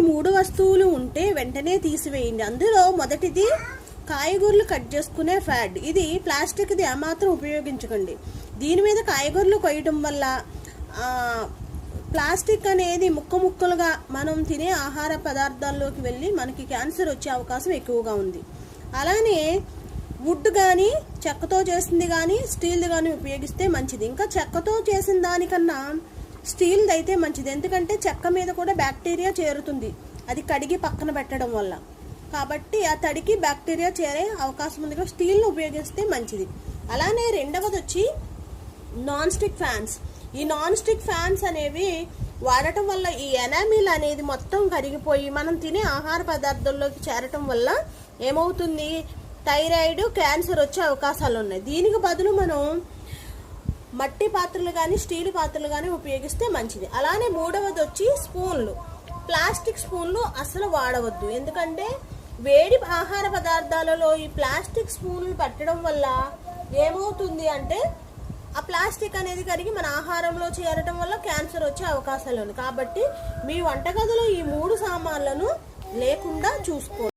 3 వస్తువులు ఉంటే వెంటనే తీసివేయండి. అందులో మొదటిది కాయగూరలు కట్ చేసుకునే ప్యాడ్. ఇది ప్లాస్టిక్ది ఏమాత్రం ఉపయోగించకండి. దీని మీద కాయగూరలు కొయ్యడం వల్ల ప్లాస్టిక్ అనేది ముక్కలుగా మనం తినే ఆహార పదార్థాల్లోకి వెళ్ళి మనకి క్యాన్సర్ వచ్చే అవకాశం ఎక్కువగా ఉంది. అలానే వుడ్ కానీ చెక్కతో చేసింది కానీ స్టీల్ది కానీ ఉపయోగిస్తే మంచిది. ఇంకా చెక్కతో చేసిన దానికన్నా స్టీల్ది అయితే మంచిది. ఎందుకంటే చెక్క మీద కూడా బ్యాక్టీరియా చేరుతుంది అది కడిగి పక్కన పెట్టడం వల్ల. కాబట్టి ఆ తడికి బ్యాక్టీరియా చేరే అవకాశం ఉంది. స్టీల్ని ఉపయోగిస్తే మంచిది. అలానే రెండవది వచ్చి నాన్ స్టిక్ ఫ్యాన్స్. ఈ నాన్ స్టిక్ ఫ్యాన్స్ అనేవి వాడటం వల్ల ఈ ఎనామిల్ అనేది మొత్తం కరిగిపోయి మనం తినే ఆహార పదార్థాల్లోకి చేరటం వల్ల ఏమవుతుంది, థైరాయిడ్, క్యాన్సర్ వచ్చే అవకాశాలు ఉన్నాయి. దీనికి బదులు మనం మట్టి పాత్రలు కానీ స్టీల్ పాత్రలు కానీ ఉపయోగిస్తే మంచిది. అలానే మూడవది వచ్చి స్పూన్లు. ప్లాస్టిక్ స్పూన్లు అసలు వాడవద్దు. ఎందుకంటే వేడి ఆహార పదార్థాలలో ఈ ప్లాస్టిక్ స్పూన్లు పెట్టడం వల్ల ఏమవుతుంది అంటే ఆ ప్లాస్టిక్ అనేది కరిగి మన ఆహారంలో చేరటం వల్ల క్యాన్సర్ వచ్చే అవకాశాలు ఉన్నాయి. కాబట్టి మీ వంటగదిలో ఈ 3 సామాన్లను లేకుండా చూసుకోండి.